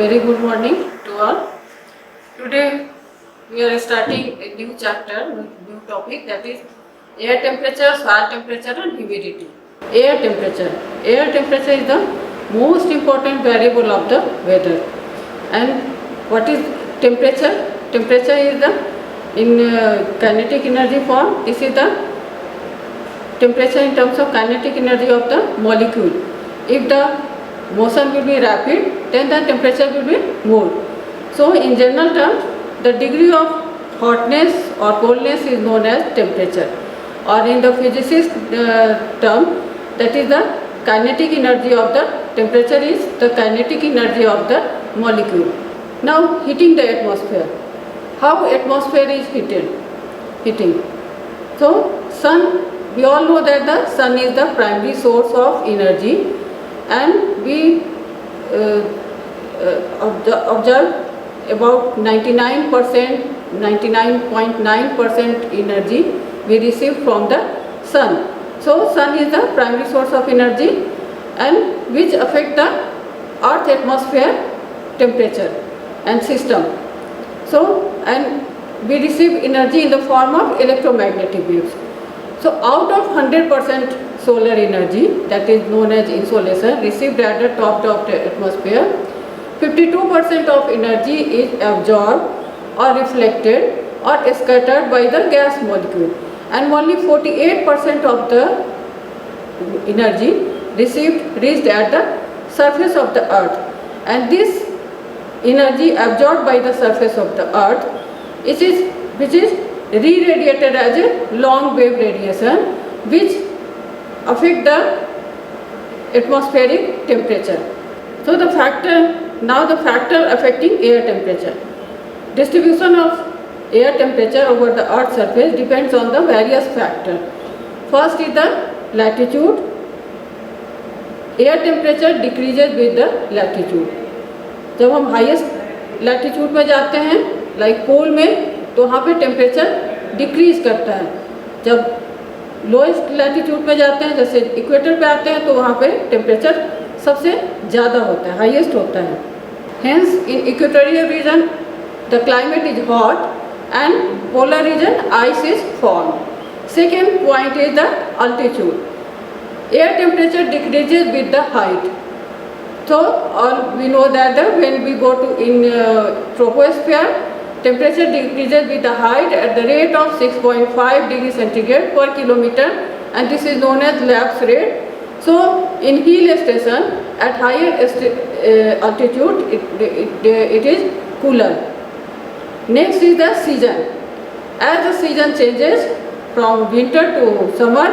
very good morning to all. Today we are starting a new chapter, new topic, that is air temperature, soil temperature and humidity. Air temperature. Air temperature is the most important variable of the weather. And what is temperature? Temperature is the kinetic energy form. This is the temperature in terms of kinetic energy of the molecule. If the motion will be rapid, then the temperature will be more. So in general terms, the degree of hotness or coldness is known as temperature, or in the physicist term, that is the kinetic energy of the temperature is the kinetic energy of the molecule. Now heating the atmosphere. How atmosphere is heating? So sun, we all know that the sun is the primary source of energy, and we observe about 99.9% energy we receive from the sun. So sun is the primary source of energy, and which affect the earth atmosphere temperature and system. So, and we receive energy in the form of electromagnetic waves. So out of 100% solar energy, that is known as insolation, received at the top of the atmosphere, 52% of energy is absorbed or reflected or scattered by the gas molecule, and only 48% of the energy reached at the surface of the earth. And this energy absorbed by the surface of the earth, which is re-radiated as a long wave radiation, which affect the atmospheric temperature. So the factor affecting air temperature. Distribution of air temperature over the earth's surface depends on the various factors. First is the latitude. Air temperature decreases with the latitude. जब हम highest latitude में जाते हैं, like pole में, तो वहाँ पे temperature decrease करता है. जब लोएस्ट लैटिट्यूड में जाते हैं, जैसे इक्वेटर पे आते हैं, तो वहाँ पे टेम्परेचर सबसे ज़्यादा होता है, हाईएस्ट होता है. Hence in equatorial region the climate is hot and polar region ice is form. Second point is the altitude. Air temperature decreases with the height. So all we know that when we go to troposphere, temperature decreases with the height at the rate of 6.5 degrees centigrade per kilometer, and this is known as lapse rate. So in hill station at higher altitude it is cooler. Next is the season. As the season changes from winter to summer,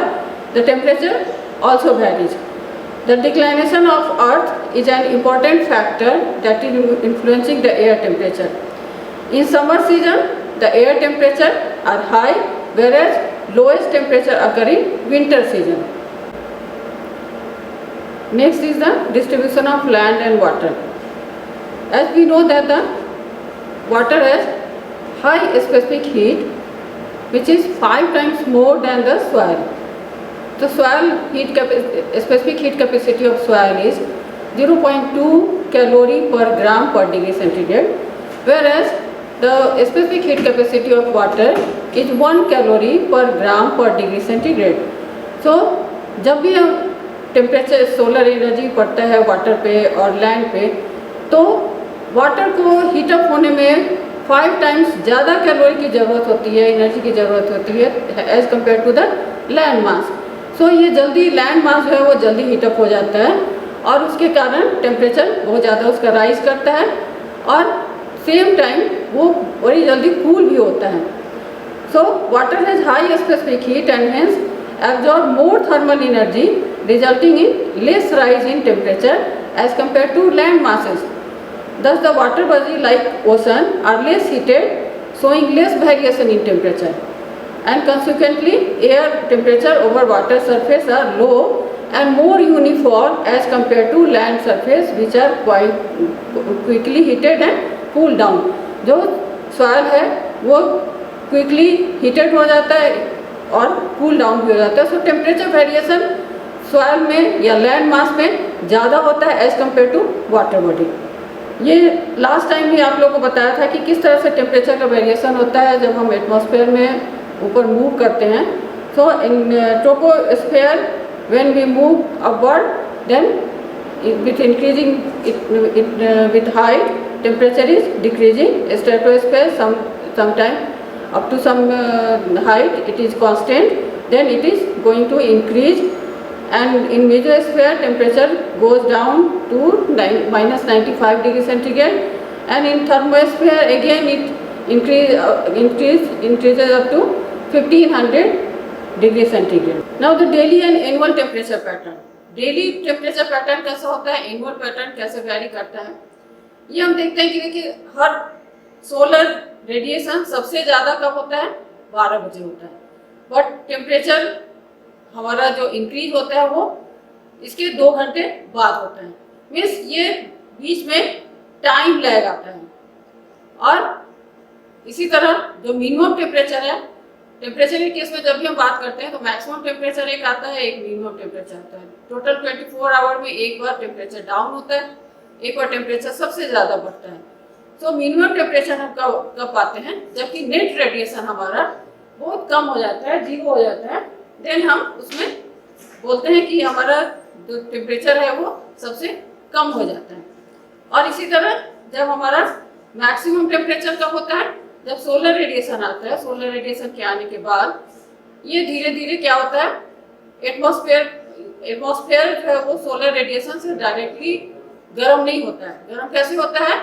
the temperature also varies. The declination of earth is an important factor that is influencing the air temperature. In summer season, the air temperature are high, whereas lowest temperature occur in winter season. Next is the distribution of land and water. As we know that the water has high specific heat, which is 5 times more than the soil. The soil specific heat capacity of soil is 0.2 calorie per gram per degree centigrade, whereas the specific heat capacity of water is 1 calorie per gram per degree centigrade. So जब भी हम temperature solar energy पड़ता है water पे और land पे, तो water को हीटअप होने में 5 टाइम्स ज़्यादा कैलोरी की ज़रूरत होती है, एनर्जी की ज़रूरत होती है as compare to the land mass. So ये जल्दी लैंड मास जो है वो जल्दी हीटअप हो जाता है, और उसके कारण टेम्परेचर बहुत ज़्यादा उसका राइज करता है, और सेम टाइम वो बड़ी जल्दी कूल भी होता है. So water has high specific heat and hence absorb more thermal energy, resulting in less rise in temperature as compare to land masses. Thus the water body like ocean are less heated, showing less variation in temperature. And consequently air temperature over water surface are low and more uniform as compared to land surface, which are quite quickly heated and cooled down. जो soil है वो quickly heated हो जाता है और cool down भी हो जाता है. So temperature variation soil में या land mass में ज़्यादा होता है as compared to water body. ये लास्ट टाइम भी आप लोगों को बताया था कि किस तरह से टेम्परेचर का वेरिएशन होता है जब हम एटमॉस्फेयर में ऊपर मूव करते हैं। So in troposphere when we move upward then with increasing with height temperature is decreasing. Stratosphere sometime up to some height it is constant, then it is going to increase, and in mesosphere temperature goes down to minus 95 degree centigrade, and in thermosphere again it increases up to 1500 degree centigrade. Now the daily and annual temperature pattern. Daily temperature pattern कैसा होता है, annual pattern कैसे vary करता है, ये हम देखते हैं कि देखिए हर सोलर रेडिएशन सबसे ज़्यादा कब होता है, 12 बजे होता है, बट टेम्परेचर हमारा जो इंक्रीज होता है वो इसके 2 घंटे बाद होता है। मीन्स ये बीच में टाइम लैग आता है। और इसी तरह जो मिनिमम टेम्परेचर है, टेम्परेचर के केस में जब भी हम बात करते हैं तो मैक्सिमम टेम्परेचर एक आता है, एक मिनिमम टेम्परेचर आता है। टोटल 24 आवर में एक बार टेम्परेचर डाउन होता है, एक बार टेम्परेचर सबसे ज़्यादा बढ़ता है। तो मिनिमम टेम्परेचर हम कब पाते हैं, जबकि नेट रेडिएशन हमारा बहुत कम हो जाता है, 0 हो जाता है, देन हम उसमें बोलते हैं कि हमारा जो टेम्परेचर है वो सबसे कम हो जाता है। और इसी तरह जब हमारा मैक्सिमम टेम्परेचर कब होता है, जब सोलर रेडिएशन आता है। सोलर रेडिएशन के आने के बाद ये धीरे धीरे क्या होता है, एटमॉस्फेयर जो है वो सोलर रेडिएशन से डायरेक्टली गर्म नहीं होता है। गर्म कैसे होता है,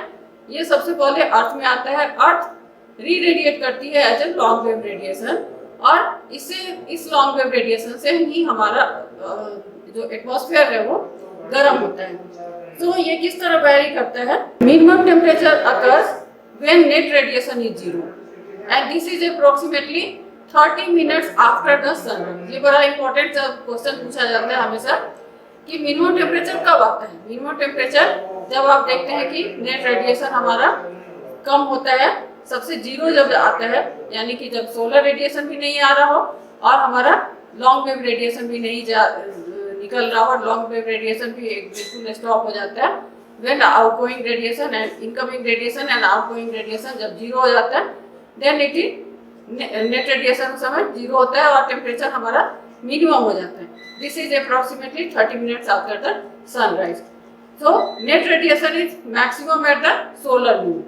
ये सबसे पहले अर्थ में आता है, अर्थ री रेडिएट करती है as a long wave radiation, और इससे इस लॉन्ग वेव रेडिएशन से ही हमारा जो एटमॉस्फेयर है वो गर्म होता है। तो ये किस तरह वैरी करता है, minimum temperature occurs when net radiation is 0 and this is approximately 30 minutes after the sun. ये बड़ा इंपॉर्टेंट क्वेश्चन पूछा जाता है हमेशा कि मिनिमम टेम्परेचर कब आता है। मिनिमम टेम्परेचर जब आप देखते हैं कि नेट रेडिएशन हमारा कम होता है, सबसे 0 जब आता है, यानी कि जब सोलर रेडिएशन भी नहीं आ रहा हो और हमारा लॉन्ग वेव रेडिएशन भी नहीं निकल रहा हो, लॉन्ग वेव रेडिएशन भी बिल्कुल स्टॉप हो जाता है। when outgoing radiation and incoming radiation and outgoing radiation जब 0 हो जाता है, then it net radiation उस समय 0 होता है और टेम्परेचर हमारा मिनिमम हो जाता है। This is approximately 30 minutes after the sunrise. So net radiation is maximum at the solar noon.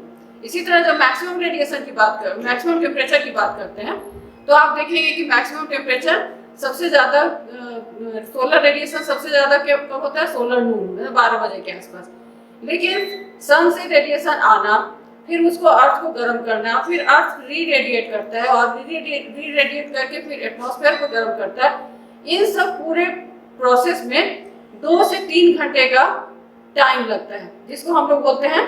इसी तरह जब मैक्सिमम रेडिएशन की बात कर, मैक्सिमम टेम्परेचर की बात करते हैं, तो आप देखेंगे कि मैक्सिमम टेम्परेचर सबसे ज़्यादा सोलर रेडिएशन सबसे ज़्यादा कब होता है, सोलर नून 12 बजे के आसपास। लेकिन सन से रेडिएशन आना, फिर उसको अर्थ को गर्म करना, फिर अर्थ री रेडिएट करता है और री रेडिएट करके फिर एटमॉस्फेयर को गर्म करता है। इन सब पूरे प्रोसेस में 2 से 3 घंटे का टाइम लगता है, जिसको हम लोग बोलते हैं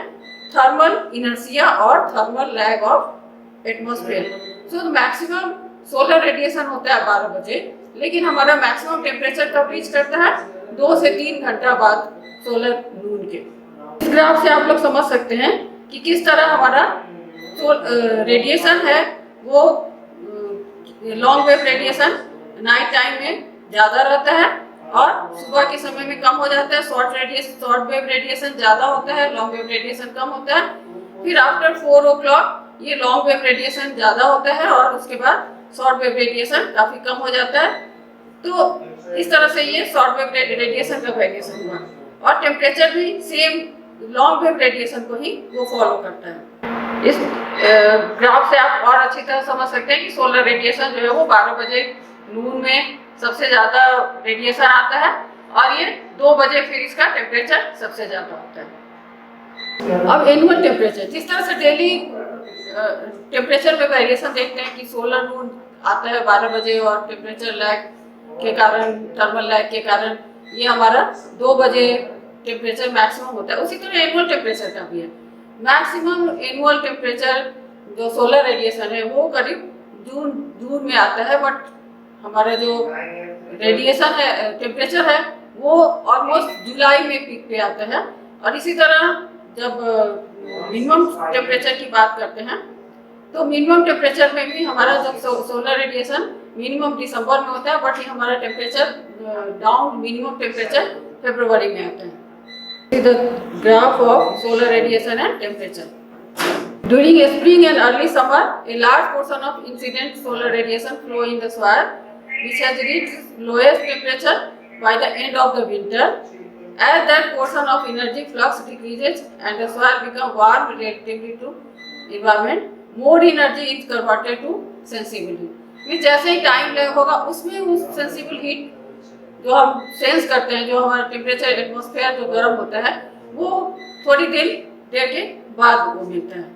थर्मल इनर्शिया और thermal lag of atmosphere. So maximum solar radiation होता है 12 बजे, लेकिन हमारा मैक्सिमम टेम्परेचर कब रीच करता है, 2 से 3 घंटा बाद सोलर नून के। इस ग्राफ से आप लोग समझ सकते हैं कि किस तरह हमारा रेडिएशन है वो long wave radiation night time में ज़्यादा रहता है और सुबह के समय में कम हो जाता है। शॉर्ट वेव रेडिएशन ज़्यादा होता है, लॉन्ग वेव रेडिएशन कम होता है। फिर आफ्टर 4 o'clock ये लॉन्ग वेव रेडिएशन ज़्यादा होता है और उसके बाद शॉर्ट वेव रेडिएशन काफ़ी कम हो जाता है। तो इस तरह से ये शॉर्ट वेव रेडिएशन का वेरिएशन हुआ और टेम्परेचर भी सेम लॉन्ग वेव रेडिएशन को ही वो फॉलो करता है। इस ग्राफ से आप और अच्छी तरह समझ सकते हैं कि सोलर रेडिएशन जो है वो 12 बजे नून में सबसे ज़्यादा रेडिएशन आता है और ये 2 बजे फिर इसका टेम्परेचर सबसे ज़्यादा होता है। अब एनुअल टेम्परेचर, जिस तरह से डेली टेम्परेचर में वेरिएशन देखते हैं कि सोलर नून आता है 12 बजे और टेम्परेचर लैग के कारण, थर्मल लैग के कारण ये हमारा 2 बजे टेम्परेचर मैक्सिमम होता है, उसी तरह एनुअल टेम्परेचर का भी है। मैक्सिमम एनुअल टेम्परेचर जो सोलर रेडिएशन है वो करीब जून में आता है, बट हमारा जो रेडिएशन है, टेम्परेचर है, वो ऑलमोस्ट जुलाई में पीक पे आता है। और इसी तरह जब मिनिमम टेम्परेचर की बात करते हैं तो मिनिमम टेम्परेचर में भी हमारा जब सोलर रेडिएशन मिनिमम दिसंबर में होता है, बट ये हमारा टेम्परेचर डाउन मिनिमम टेम्परेचर फरवरी में आता है। See the graph of solar radiation and temperature. During spring and early summer, a large portion of incident solar radiation flow in the soil, which has reached lowest temperature by the end of the winter. As that portion of energy flux decreases and the soil becomes warm relatively to environment, more energy is converted to sensible heat. जैसे ही time lag होगा उसमें उस sensible heat जो हम sense करते हैं, जो हमारा टेम्परेचर एटमॉस्फेयर जो गर्म होता है, वो थोड़ी देर के बाद वो मिलता है।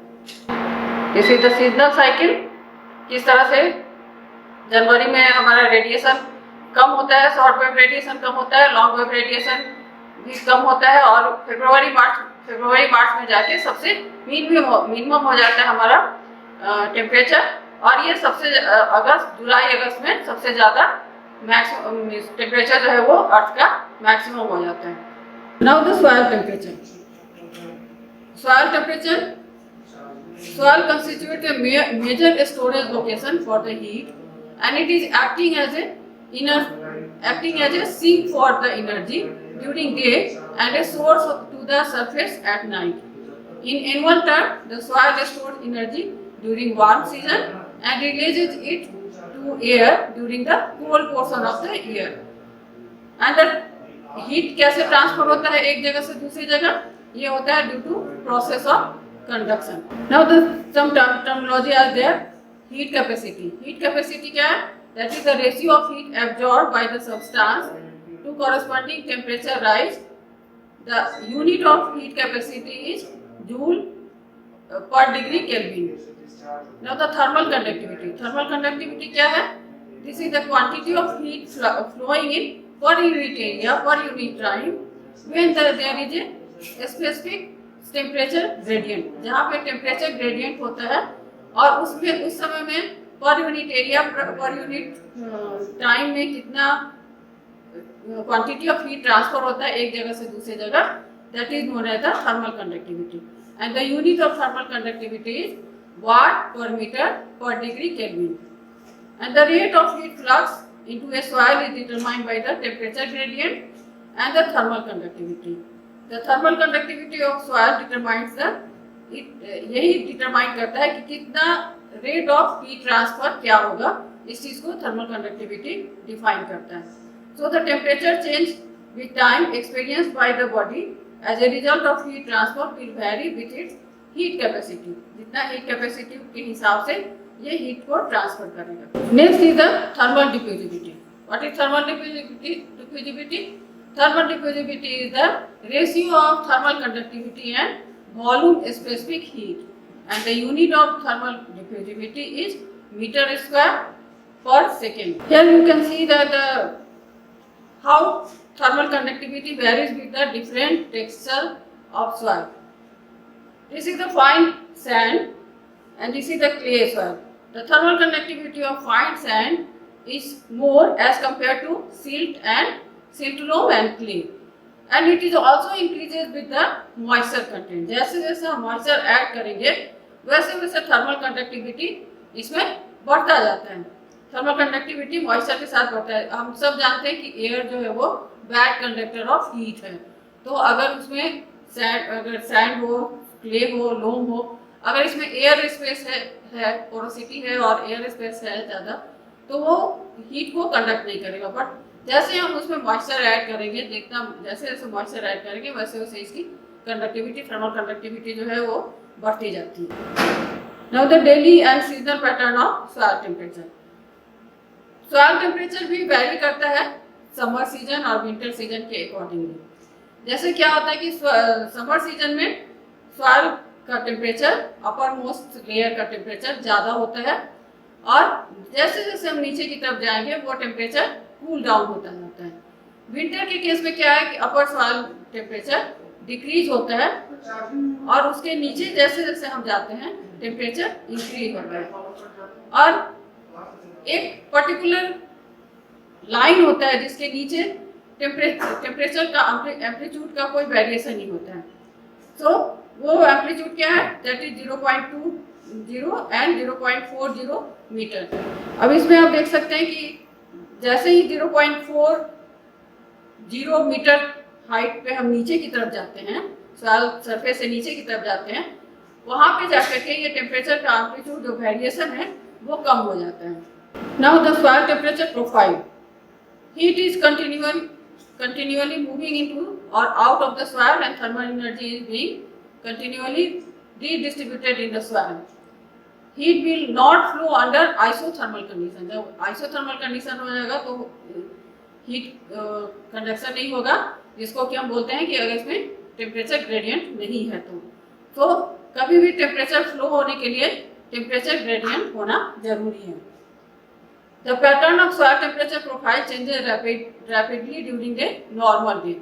This is the seasonal cycle. किस तरह से जनवरी में हमारा रेडिएशन कम होता है, शॉर्ट वेव रेडिएशन कम होता है, लॉन्ग वेव रेडिएशन भी कम होता है, और फरवरी मार्च में जाके सबसे मिनिमम हो जाता है हमारा टेम्परेचर, और ये सबसे जुलाई अगस्त में सबसे ज़्यादा मैक्सिमम टेम्परेचर जो है वो अर्थ का मैक्सिमम हो जाता है। Now the soil temperature. Soil constitutes a major storage location for the heat, and it is acting as a sink for the energy during day and a source to the surface at night. In annual term, the soil stores energy during warm season and releases it to air during the cold portion of the year. And the heat कैसे transfer होता है एक जगह से दूसरी जगह? ये होता है due to process of conduction. Now the some terminology are there. Heat capacity. Heat capacity क्या है? That is the ratio of heat absorbed by the substance to corresponding temperature rise. The unit of heat capacity is joule per degree Kelvin. Now the thermal conductivity. Thermal conductivity क्या है? This is the quantity of heat flowing in per unit area per unit time when there is a specific temperature gradient, जहाँ पे temperature gradient होता है और उसमें उस समय में per unit area per unit time में कितना क्वांटिटी ऑफ हीट ट्रांसफर होता है एक जगह से दूसरी जगह, that is known as the thermal conductivity. And the unit of thermal conductivity is watt per metre per degree Kelvin. And the rate of heat flux into a soil is determined by the temperature gradient and the thermal conductivity. The thermal conductivity of soil determines यही determine करता है कि कितना rate of heat transfer क्या होगा, इस चीज को थर्मल कंडक्टिविटी डिफाइन करता है। So the temperature change with time experienced by the body as a result of heat transfer will vary with its heat capacity. जितना हीट कैपेसिटी के हिसाब से ये हीट को ट्रांसफर करेगा। Next is the thermal diffusivity. What is thermal diffusivity? Thermal diffusivity is the ratio of thermal conductivity and volume specific heat, and the unit of thermal diffusivity is meter square per second. Here you can see that how thermal conductivity varies with the different texture of soil. This is the fine sand and this is the clay soil. The thermal conductivity of fine sand is more as compared to silt loam and clay, and it is also increases with the moisture content. जैसे जैसे हम moisture add करेंगे वैसे वैसे thermal conductivity इसमें बढ़ता जाता है। थर्मल कंडक्टिविटी मॉइस्चर के साथ बढ़ता है। हम सब जानते हैं कि एयर जो है वो बैड कंडक्टर ऑफ हीट है, तो अगर उसमें सैंड हो, क्ले हो, लोम हो, अगर इसमें एयर स्पेस है पोरोसिटी है और एयर स्पेस है ज़्यादा, तो वो हीट को कंडक्ट नहीं करेगा। बट जैसे हम उसमें मॉइस्चर ऐड करेंगे, जैसे जैसे मॉइस्चर ऐड करेंगे वैसे वैसे इसकी कंडक्टिविटी, थर्मल कंडक्टिविटी जो है वो बढ़ती जाती है। Now the daily and seasonal pattern of soil temperature. Soil temperature भी वेरी करता है समर सीजन और विंटर सीजन के अकॉर्डिंगली। जैसे क्या होता है कि समर सीजन में सॉइल का टेम्परेचर, अपर मोस्ट लेयर का टेम्परेचर ज़्यादा होता है, और जैसे जैसे हम नीचे की तरफ जाएंगे वो टेम्परेचर कूल डाउन होता जाता है। विंटर के केस में क्या है कि अपर सॉइल टेम्परेचर डिक्रीज होता है और उसके नीचे जैसे जैसे हम जाते हैं टेम्परेचर इंक्रीज होता है, और एक पर्टिकुलर लाइन होता है जिसके नीचे टेम्परेचर का एम्पलीट्यूड का कोई वेरिएशन नहीं होता है। सो वो एम्पलीट्यूड क्या है? That is 0.20 and 0.40 metre. अब इसमें आप देख सकते हैं कि जैसे ही 0.40 मीटर हाइट पे हम नीचे की तरफ जाते हैं, सॉइल सरफेस से नीचे की तरफ जाते हैं, वहाँ पे जाकर के ये टेम्परेचर का एम्पलीट्यूड जो वेरिएशन है वो कम हो जाता है। Now the soil temperature profile, heat is continually moving into or out of the soil and thermal energy is being continually redistributed in the soil. Heat will not flow under isothermal condition. जब isothermal condition हो जाएगा तो heat conduction नहीं होगा, जिसको कि हम बोलते हैं कि अगर इसमें टेम्परेचर ग्रेडियंट नहीं है तो कभी भी टेम्परेचर फ्लो होने के लिए टेम्परेचर ग्रेडियंट होना जरूरी है। The pattern of soil temperature profile changes rapidly during the normal day.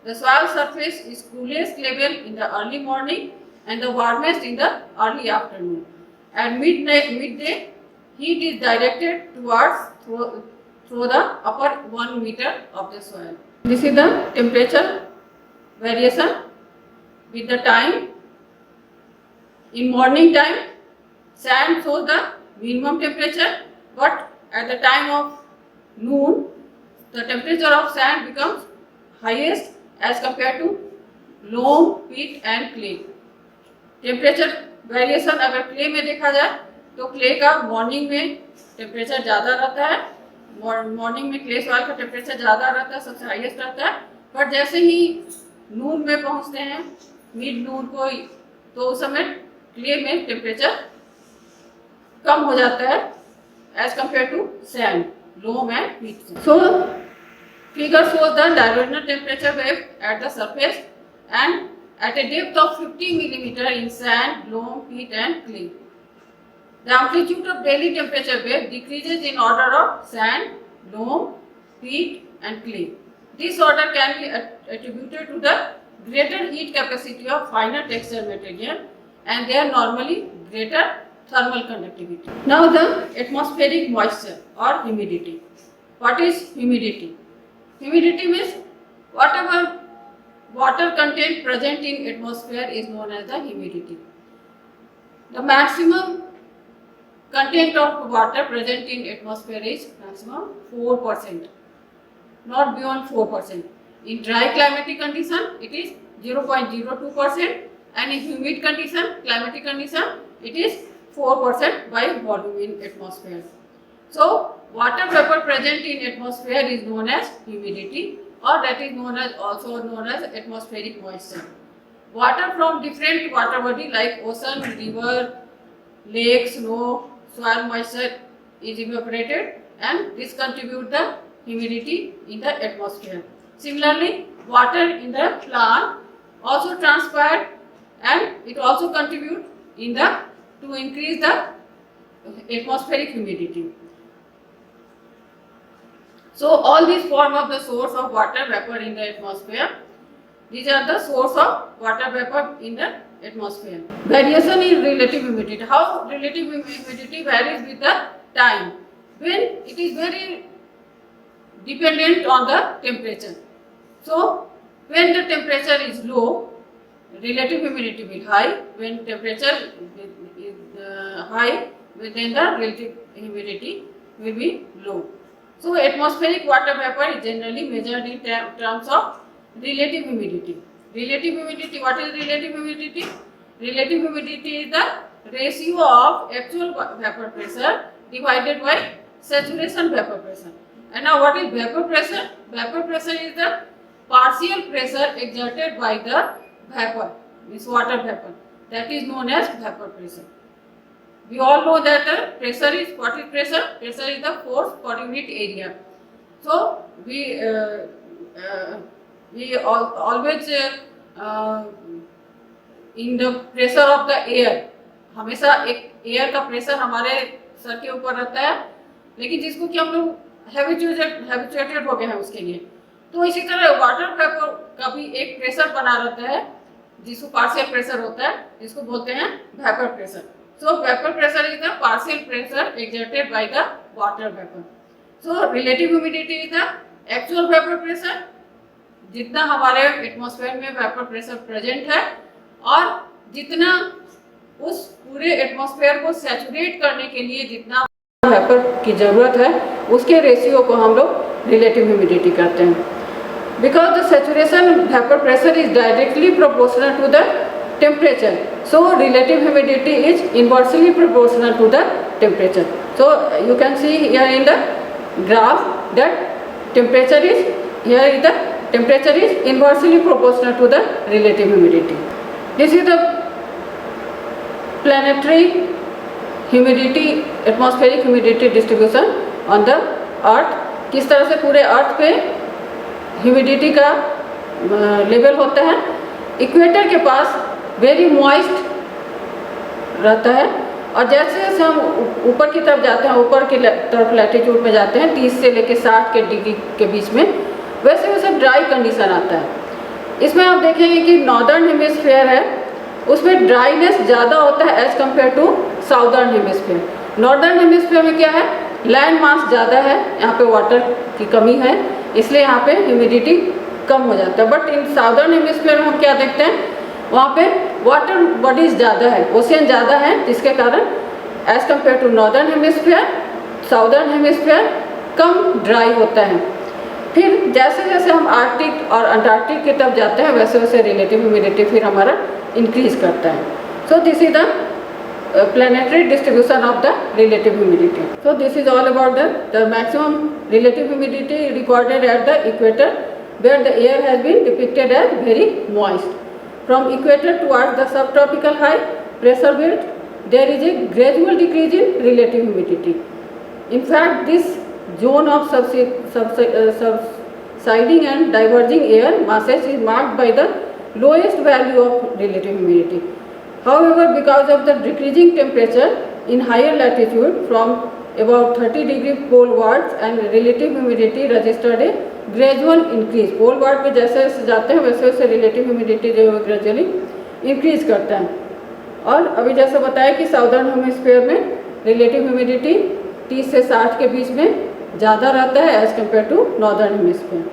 The soil surface is coolest level in the early morning and the warmest in the early afternoon. At midday, heat is directed towards through the upper 1 meter of the soil. This is the temperature variation with the time. In morning time, sand shows the minimum temperature, but at the time of noon, the temperature of sand becomes highest as compared to loam, peat and clay. Temperature variation अगर clay में देखा जाए तो clay का morning में temperature ज़्यादा रहता है, मॉर्निंग में क्ले सॉइल का टेम्परेचर ज़्यादा रहता है, सबसे हाईएस्ट रहता है। पर जैसे ही नून में पहुंचते हैं, मिड नून को, तो उस समय क्ले में टेम्परेचर कम हो जाता है as compared to sand, loam and peat. So, figure shows the diurnal temperature wave at the surface and at a depth of 50 mm in sand, loam, peat and clay. The amplitude of daily temperature wave decreases in order of sand, loam, peat and clay. This order can be attributed to the greater heat capacity of finer texture material and their normally greater thermal conductivity. Now the atmospheric moisture or humidity. What is humidity? Humidity means whatever water content present in atmosphere is known as the humidity. The maximum content of water present in atmosphere is maximum 4%, not beyond 4%. In dry climatic condition, it is 0.02%, and in humid condition, climatic condition, it is 4% by volume in atmosphere. So, water vapor present in atmosphere is known as humidity, or that is also known as atmospheric moisture. Water from different water body like ocean, river, lake, snow, soil moisture is evaporated, and this contributes the humidity in the atmosphere. Similarly, water in the plant also transpired, and it also contributes in the to increase the atmospheric humidity. So all these form of the source of water vapor in the atmosphere. These are the source of water vapor in the atmosphere. Variation in relative humidity. How relative humidity varies with the time? When it is very dependent on the temperature. So when the temperature is low, relative humidity will high. When temperature is high, then the relative humidity will be low. So atmospheric water vapor is generally measured in terms of relative humidity. Relative humidity, what is relative humidity? Relative humidity is the ratio of actual vapor pressure divided by saturation vapor pressure. And now what is vapor pressure? Vapor pressure is the partial pressure exerted by the vapor, this water vapor. That is known as vapor pressure. We all know that pressure is, what is pressure? Pressure is the force per unit area. So we always in the pressure of the air, हमेशा एक air का pressure हमारे sir के ऊपर रहता है, लेकिन जिसको कि हम लोग हैबिचुएटेड हो गए हैं उसके लिए। तो इसी तरह वाटर वेपर का भी एक प्रेशर बना रहता है, जिसको पार्शियल प्रेशर होता है, जिसको बोलते हैं vapour pressure. So vapor pressure is the partial pressure exerted by the water vapor. So relative humidity is the actual vapor pressure, जितना हमारे एटमॉस्फेयर में वेपर प्रेशर प्रेजेंट है और जितना उस पूरे एटमॉस्फेयर को सैचुरेट करने के लिए जितना वेपर की ज़रूरत है, उसके रेशियो को हम लोग रिलेटिव ह्यूमिडिटी कहते हैं। because the saturation vapor pressure is directly proportional to the temperature. So relative humidity is inversely proportional to the temperature. So you can see here in the graph that temperature is inversely proportional to the relative humidity. This is the planetary humidity, atmospheric humidity distribution on the earth. किस तरह से पूरे अर्थ पे humidity का level होता है. Equator के पास very moist रहता है, और जैसे जैसे हम ऊपर की तरफ जाते हैं, ऊपर की तरफ लैटिट्यूड में जाते हैं 30 से लेकर 60 के डिग्री के बीच में, वैसे वैसे ड्राई कंडीशन आता है. इसमें आप देखेंगे कि नॉर्दर्न हेमिस्फीयर है, उसमें ड्राइनेस ज़्यादा होता है as compare to southern hemisphere. Northern hemisphere में क्या है, लैंड मास ज़्यादा है, यहाँ पे वाटर की कमी है, इसलिए यहाँ पे ह्यूमिडिटी कम हो जाता है. बट इन साउदर्न हेमिस्फीयर में हम क्या देखते हैं, वहाँ पे वाटर बॉडीज ज़्यादा है, ओशियन ज़्यादा है, जिसके कारण as compare to northern hemisphere southern hemisphere कम ड्राई होता है. फिर जैसे जैसे हम आर्कटिक और अंटार्कटिक की तरफ जाते हैं, वैसे वैसे रिलेटिव ह्यूमिडिटी फिर हमारा इंक्रीज करता है. So this is the planetary distribution of the relative humidity. So this is all about the maximum relative humidity recorded at the equator, where the air has been depicted as very moist. From equator towards the subtropical high pressure belt, there is a gradual decrease in relative humidity. In fact, this zone of subsiding and diverging air masses is marked by the lowest value of relative humidity. However, because of the decreasing temperature in higher latitude from about 30 degree polewards, and relative humidity registered a gradual increase. पोलवार्ड पे जैसे जैसे जाते हैं वैसे वैसे relative humidity जो है gradually increase करता है. और अभी जैसे बताया कि साउदर्न हेमिस्फीयर में रिलेटिव ह्यूमिडिटी 30 से 60 के बीच में ज़्यादा रहता है as compare to northern hemisphere.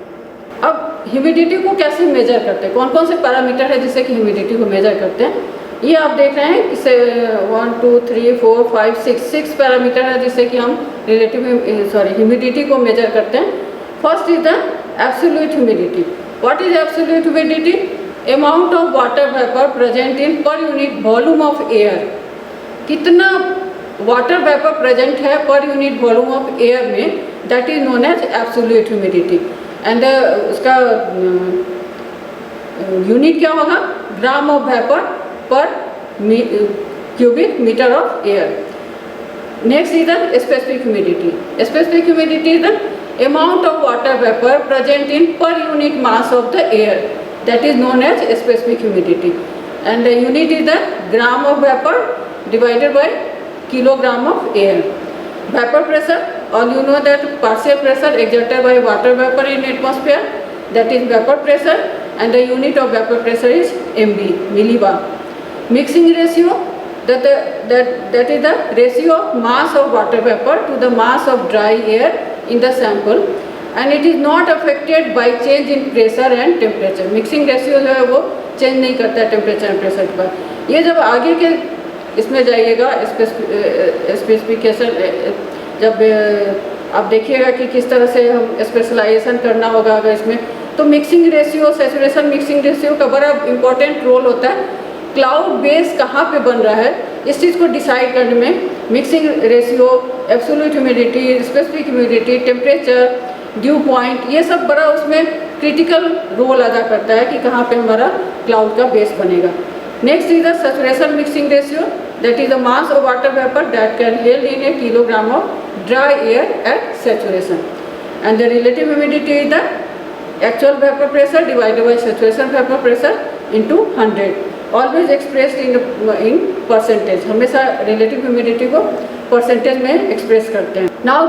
अब ह्यूमिडिटी को कैसे मेजर करते हैं, कौन कौन से पैरामीटर है जिससे कि ह्यूमिडिटी को मेजर करते हैं, ये आप देख रहे हैं. इससे 1 2 3 4 5 6 पैरामीटर है जिससे कि हम ह्यूमिडिटी को मेजर करते हैं. First is the absolute humidity. What is absolute humidity? Amount of water vapour present in per unit volume of air. कितना वाटर वेपर प्रेजेंट है per unit volume of air में, that is known as absolute humidity. And उसका unit क्या होगा, gram of vapour per cubic meter of air. Next is the specific humidity. Specific humidity is the amount of water vapor present in per unit mass of the air, that is known as specific humidity. And the unit is the gram of vapor divided by kilogram of air. Vapor pressure, all you know that partial pressure exerted by water vapor in atmosphere, that is vapor pressure, and the unit of vapor pressure is MB, millibar. Mixing ratio, that is the ratio of mass of water vapor to the mass of dry air in the sample, and it is not affected by change in pressure and temperature. Mixing ratio जो है वो change नहीं करता है temperature and pressure के बाद. ये जब आगे के इसमें जाइएगा स्पेसिफिकेशन, जब आप देखिएगा कि किस तरह से हम स्पेशलाइजेशन करना होगा अगर इसमें, तो mixing ratio, saturation mixing ratio का बड़ा इंपॉर्टेंट रोल होता है. क्लाउड बेस कहाँ पे बन रहा है इस चीज़ को डिसाइड करने में mixing ratio, absolute humidity, specific humidity, temperature, due point, ये सब बड़ा उसमें क्रिटिकल रोल अदा करता है कि कहाँ पे हमारा क्लाउड का बेस बनेगा. Next is the saturation mixing ratio, that is the mass of water vapour that can held in A kilogram of dry air at saturation. And the relative humidity is the actual vapour pressure divided by saturation vapour pressure into 100. Always expressed in percentage. हमेशा relative humidity को percentage में express करते हैं. Now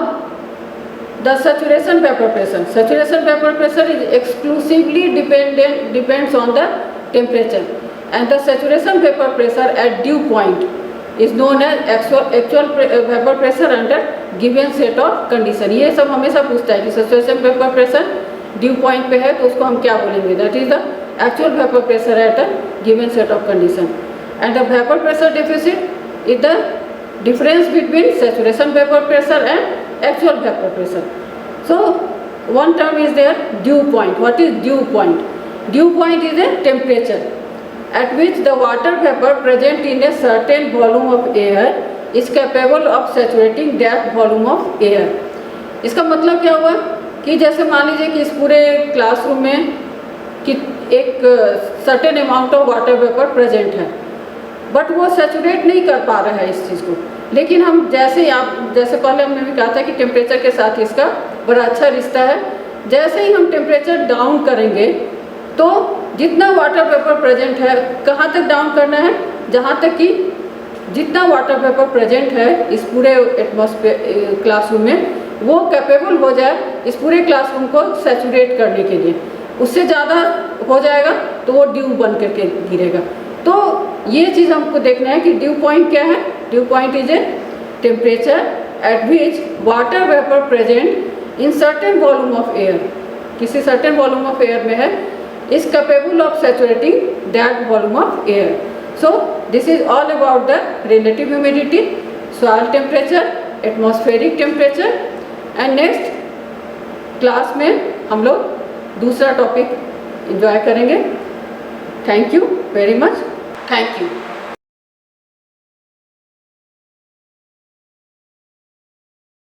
the saturation vapour pressure. Saturation vapour pressure is exclusively depends on the temperature, and the saturation vapour pressure at dew point is known as actual vapour pressure under given set of condition. ये सब हमेशा पूछता है कि saturation vapour pressure dew point पे है तो उसको हम क्या बोलेंगे, that is the actual vapor pressure at a given set of condition. And the vapor pressure deficit is the difference between saturation vapor pressure and actual vapor pressure. So one term is there, dew point. What is dew point? Dew point is a temperature at which the water vapor present in a certain volume of air is capable of saturating that volume of air. इसका मतलब क्या हुआ कि जैसे मान लीजिए कि इस पूरे क्लासरूम में कि एक certain amount of water vapour present है, बट वो सैचुरेट नहीं कर पा रहा है इस चीज़ को। लेकिन हम जैसे पहले हमने भी कहा था कि टेम्परेचर के साथ इसका बड़ा अच्छा रिश्ता है। जैसे ही हम टेम्परेचर डाउन करेंगे तो जितना वाटर वेपर प्रेजेंट है, कहाँ तक डाउन करना है, जहाँ तक कि जितना वाटर वेपर प्रेजेंट है इस पूरे एटमॉस्फेयर क्लासरूम में वो कैपेबल हो जाए इस पूरे क्लासरूम को सैचुरेट करने के लिए। उससे ज़्यादा हो जाएगा तो वो ड्यू बन करके गिरेगा। तो ये चीज़ हमको देखना है कि ड्यू पॉइंट क्या है। Due point is a temperature at which water vapour present in certain volume of air, किसी सर्टेन वॉल्यूम ऑफ एयर में है, is capable of saturating that volume of air. So this is all about the relative humidity, soil temperature, atmospheric temperature, and next class में हम लोग दूसरा topic enjoy करेंगे। Thank you very much. Thank you.